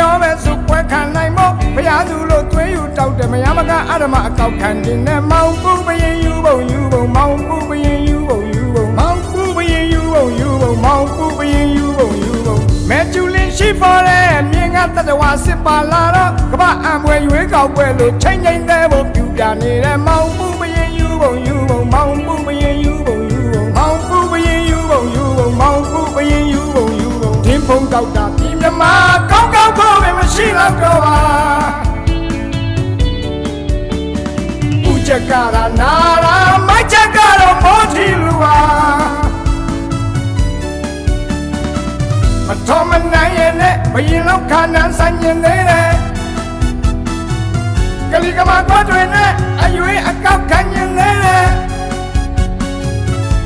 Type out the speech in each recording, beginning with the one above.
ရောပဲစုပွဲခံနိုင်မို့ဘုရားသူလို့သွေးယူတောက်တယ်မယမကအဓမ္မအကောက်ခံတင်နဲ့မောင်ပူပရင်ယူပုံမောင်ပူပရင်ယူပုံမောင်ပူပရင်ယူပုံမောင်ပူပရင်ယူပုံမဲကျူလင်းရှိပေါ်တဲ့မြင်ကတတဝါစစ်ပါလာတော့ကပအံပွဲရွေးကောက်ပွဲလို့ချိန်ချိန်သေးဖို့ပြူပြနေတဲ့မောင်ပူပရင်ယူပုံမောင်ပူပရင်ယူပုံမောင်ပူပရင်ယူပုံမောင်ပူပရင်ယူပုံတင်းဖုံကောက်တာပြည်မြမာကောင်းကောင်းဖို့ပဲမရှိတော့တော့ပါဦးချက်ကရာနာရာမိုက်ချက်ကတော့မောထီလူပါမတော်မနိုင်ရဲ့နဲ့ဘယင်လောက်ခါနန်းဆိုင်ရင်သေးတယ်ကလေးကမကွာတွေနဲ့အရွေးအကောက်ခံရင်သေးတယ်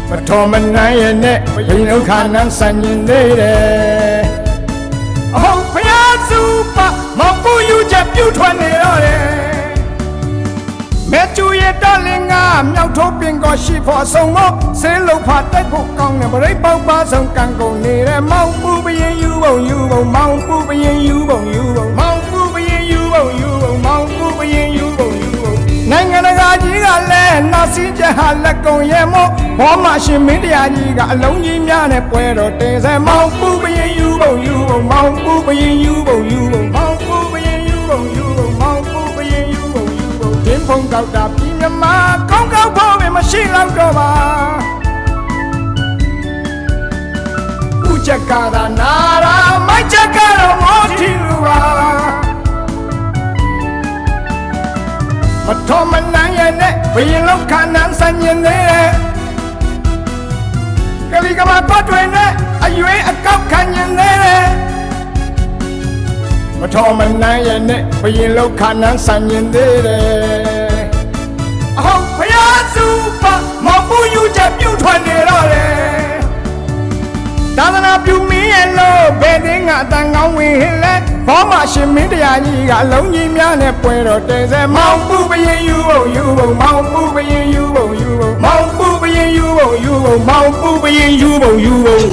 မတော်မနိုင်ရဲ့နဲ့ဘယင်လောက်ခါနန်းဆိုင်ရင်သေးတယ်အဟုတ်ဖျားစုပါမပူယူချက်ပြုတ်ထွက်နေတော့တယ်မဲကျူရဲ့တော်လင်ကမြောက်ထိုးပင်ကောရှိဖို့အဆုံးမို့ဆေးလုံးဖာတိုက်ဖို့ကောင်းတယ်ဗရိတ်ပေါက်ပါဆုံးကံကုန်နေတဲ့မောင်ပူပရင်ယူပုံမောင်ပူပရင်ယူပုံမောင်ပူပရင်ယူပုံမောင်ပူပရင်ယူပုံနိုင်ငံတကာကြီးကလည်းနာစီချက်ဟာလက်ကုံရဲ့မို့ဘောမရှင်မင်းတရားကြီးကအလုံးကြီးများနဲ့ပွဲတော်တင်ဆဲမောင်ပူပရင်ယူပုံမောင်ပူပရင်ယူပုံမောင်ပူပရင်ယူပုံမောင်ပူပရင်ယူပုံတင်းဖုံကောက်တာပြည်မြမာကောင်းကောင်းဖို့ပဲမရှိတော့တော့ပါဦးချက်ကရာနာရာမိုက်ချက်ကတော့မောထီလူပါမတော်မနိုင်ရဲ့နဲ့ဘယင်လောက်ခါနန်းဆိုင်ရင်သေးတယ်ကလေးကမပတ်တွေနဲ့အရွေးအကောက်ခံရင်သေးတယ်မတော်မနိုင်ရဲ့နဲ့ဘယင်လောက်ခါနန်းဆိုင်ရင်သေးတယ်အဟုတ်ဖျားစုပါမပူယူချက်ပြုတ်ထွက်နေတော့တယ်သာသနာပြုမင်းရဲ့လို့ဘယ်သိငါတန်ကောင်းဝင်ဟင်လဲဘောမရှင်မင်းတရားကြီးကအလုံးကြီးများနဲ့ပွဲတော်တဲစဲမောင်ပူပရင်ယူပုံမောင်ပူပရင်ယူပုံမောင်ပူပရင်ယူပုံမောင်ပူပရင်ယူပုံ